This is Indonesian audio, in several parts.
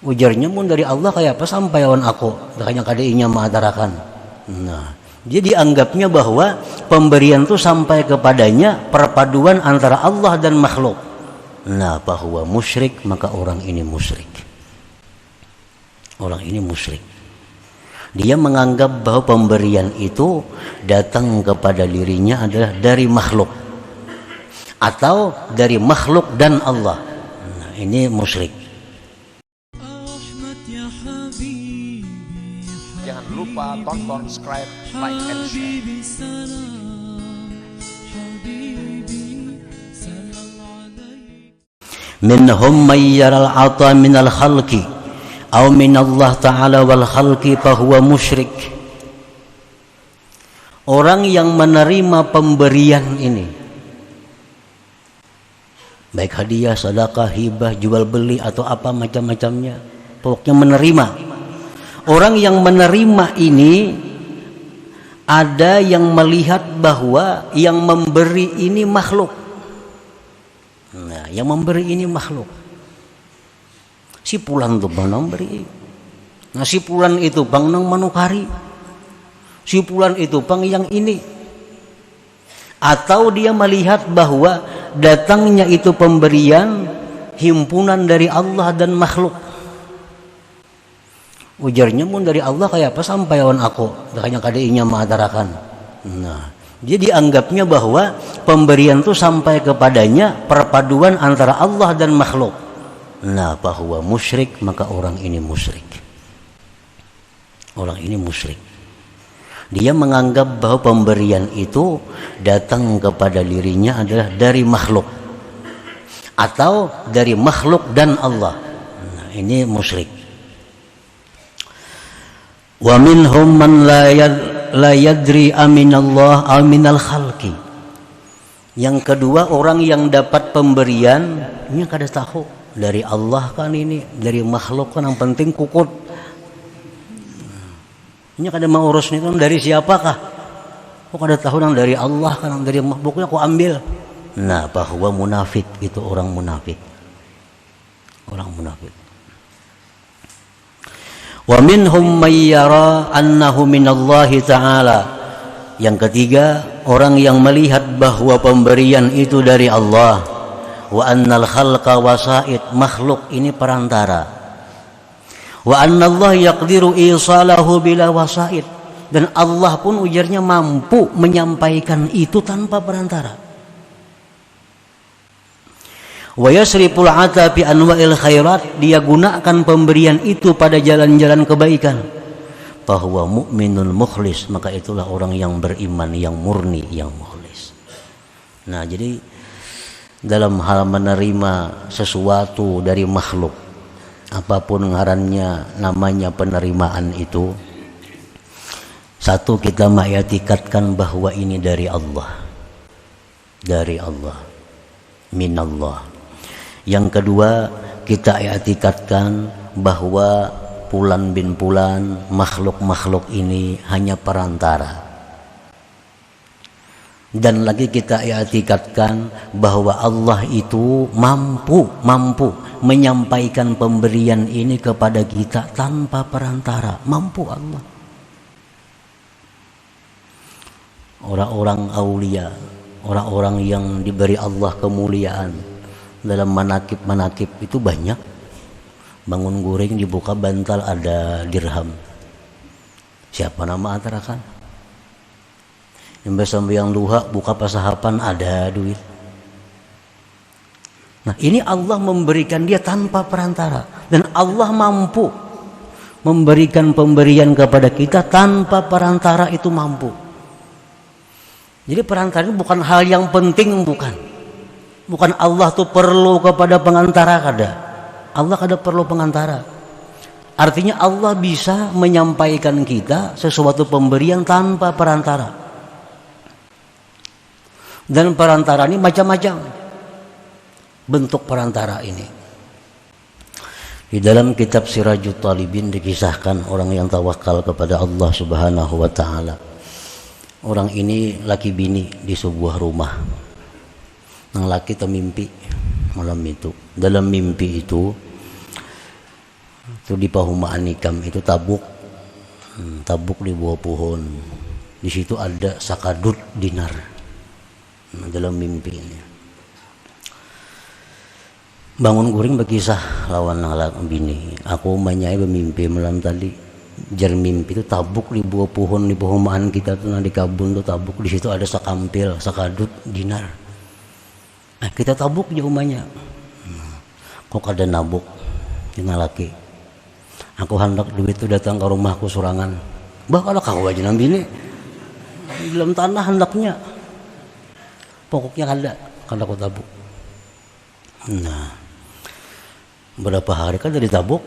Ujarnya mun dari Allah kayak apa sampaian aku, makanya kadainya mengatakan. Nah, jadi dianggapnya bahwa pemberian itu sampai kepadanya perpaduan antara Allah dan makhluk. Nah, bahwa musyrik, maka orang ini musyrik. Orang ini musyrik. Dia menganggap bahwa pemberian itu datang kepada dirinya adalah dari makhluk atau dari makhluk dan Allah. Nah, ini musyrik. Jangan lupa tonton, subscribe, like, and share. Minhum may yaral ata minal khalqi aw minallah ta'ala wal khalqi fahuwa musyrik. Orang yang menerima pemberian ini, baik hadiah, sedekah, hibah, jual beli atau apa macam-macamnya, pokoknya menerima. Orang yang menerima ini ada yang melihat bahwa yang memberi ini makhluk. Nah, yang memberi ini makhluk. Si pulan tuh bang nang beri. Nah, si pulan itu bang nang manukari. Si pulan itu bang yang ini. Atau dia melihat bahwa datangnya itu pemberian himpunan dari Allah dan makhluk. Ujarnya mun dari Allah kayak apa sampaian aku, makanya kadainya mengatakan. Nah, jadi dianggapnya bahwa pemberian itu sampai kepadanya perpaduan antara Allah dan makhluk. Nah, bahwa musyrik, maka orang ini musyrik. Orang ini musyrik. Dia menganggap bahwa pemberian itu datang kepada dirinya adalah dari makhluk atau dari makhluk dan Allah. Nah, ini musyrik. Wa minhum man la yadri aminallah aminal khalqi. Yang kedua, orang yang dapat pemberian ini kada tahu dari Allah kan, ini dari makhluk kan, yang penting kukut. Ini kada mau urus nih kan dari siapakah? Kok kada tahu nang dari Allah kan, nang dari makhluknya aku ambil. Nah, bahwa munafik itu orang munafik. Orang munafik. Wa minhum may yara annahu minallahi ta'ala. Yang ketiga, orang yang melihat bahwa pemberian itu dari Allah. Wa annal khalqa wasaid, makhluk ini perantara. Wa annallaha yaqdiru isalahu bila wasaid, dan Allah pun ujarnya mampu menyampaikan itu tanpa perantara. Wa yasriful ata bi anwa'il khairat, dia gunakan pemberian itu pada jalan-jalan kebaikan. Bahwa mukminul mukhlis, maka itulah orang yang beriman, yang murni, yang mukhlis. Nah, jadi dalam hal menerima sesuatu dari makhluk, apapun ngarannya, namanya penerimaan itu, satu, kita mengitikadkan bahwa ini dari Allah. Dari Allah. Minallah. Yang kedua, kita i'tikadkan bahwa Fulan bin Fulan, makhluk-makhluk ini hanya perantara. Dan lagi kita i'tikadkan bahwa Allah itu mampu menyampaikan pemberian ini kepada kita tanpa perantara. Mampu Allah. Orang-orang aulia, orang-orang yang diberi Allah kemuliaan, dalam manakib itu banyak. Bangun guring dibuka bantal ada dirham. Siapa nama atarakan? Yang sembahyang duha buka pasahapan ada duit. Nah, ini Allah memberikan dia tanpa perantara, dan Allah mampu memberikan pemberian kepada kita tanpa perantara, itu mampu. Jadi perantara itu bukan hal yang penting, bukan Allah tuh perlu kepada pengantara, kada. Allah kada perlu pengantara. Artinya Allah bisa menyampaikan kita sesuatu pemberian tanpa perantara. Dan perantara ini macam-macam bentuk perantara ini. Di dalam kitab Sirajut Talibin dikisahkan orang yang tawakal kepada Allah Subhanahu wa taala. Orang ini laki bini di sebuah rumah. Nang laki termimpi malam itu. Dalam mimpi itu Itu di Pahumaan Nikam itu tabuk. Tabuk di bawah pohon. Di situ ada sakadut dinar. Dalam mimpinya. Bangun guring berkisah lawan halak bini. Aku manyai bermimpi malam tadi. Jar mimpi itu tabuk di bawah pohon di Pahumaan kita tuh di Kabun tuh tabuk. Di situ ada sakampil, sakadut dinar. Kita tabuk di rumahnya. Kok ada nabuk dina laki. Aku hendak duit itu datang ke rumahku sorangan. Bah kalau kau aja bini di dalam tanah hendaknya. Pokoknya kada aku tabuk. Nah, berapa hari kan dari tabuk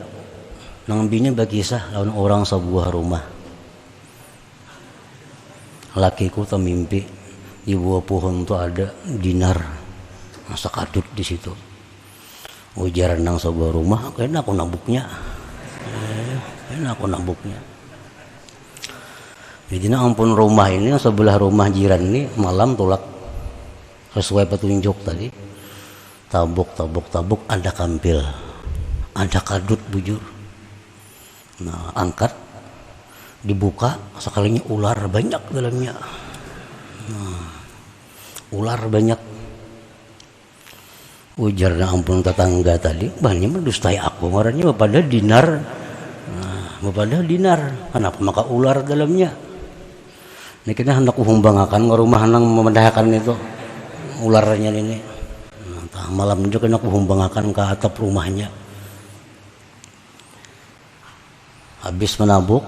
nang bini berkisah lawan orang sebuah rumah. Lakiku tak mimpi di bawah pohon tuh ada dinar sakadut di situ. Ujaran nang sebuah rumah, kayaknya aku nabuknya. Jadi ampun rumah ini sebelah rumah jiran ini malam tolak sesuai petunjuk tadi. Tabuk ada kampil, ada kadut bujur. Nah, angkat, dibuka, sekalinya ular banyak dalamnya. Nah, ular banyak. Ujarnya ampun tetangga tadi, banyak mendustai aku, marahnya pada dinar. Nah, pada dinar, kenapa maka ular dalamnya? Ini kita hendak humbangakan ke rumah nang memedahkan itu ularnya ini. Nah, malam juga kena humbangakan ke atap rumahnya. Habis menabuk,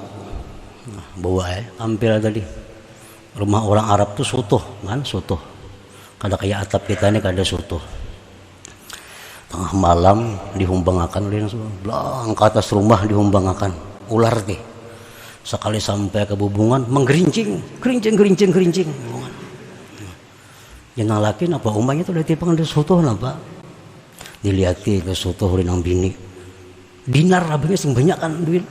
bawa kampil tadi. Rumah orang Arab tuh sutuh, kan sutuh. Kada kayak atap kita ini kada sutuh. Tengah malam dihumbangakan belang ke atas rumah dihumbangakan ular teh. Sekali sampai ke bubungan menggerincing. Jangan laki napa umahnya tuh dari tipang ada sutuh napa. Diliati ke sutuh rinang bini. Dinar abangnya sing banyak kan duit.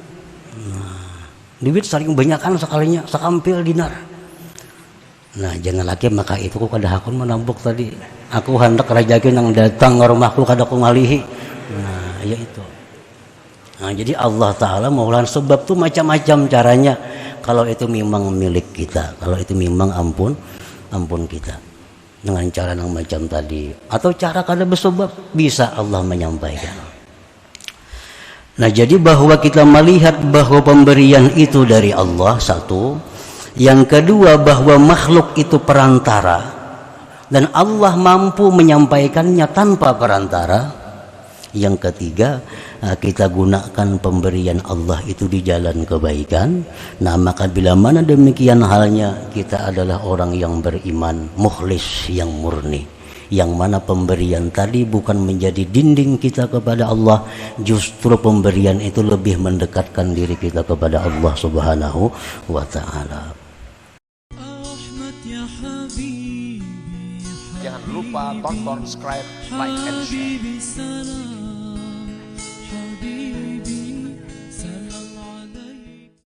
Nah, duit saling banyakan sekalinya sakampil dinar. Nah, jangan laki maka itu ku kada hakun menambuk tadi. Aku hendak rajakin yang datang ke rumahku kada ku ngalihi. Nah, ya itu. Nah, jadi Allah Ta'ala maulan sebab tuh macam-macam caranya. Kalau itu memang milik kita, kalau itu memang ampun kita. Dengan cara yang macam tadi. Atau cara kada bersebab bisa Allah menyampaikan. Nah, jadi bahwa kita melihat bahwa pemberian itu dari Allah satu. Yang kedua bahwa makhluk itu perantara. Dan Allah mampu menyampaikannya tanpa perantara. Yang ketiga, kita gunakan pemberian Allah itu di jalan kebaikan. Nah, maka bila mana demikian halnya, kita adalah orang yang beriman, mukhlis, yang murni. Yang mana pemberian tadi bukan menjadi dinding kita kepada Allah, justru pemberian itu lebih mendekatkan diri kita kepada Allah Subhanahu wa Ta'ala. Jangan lupa tonton, subscribe, like, and share.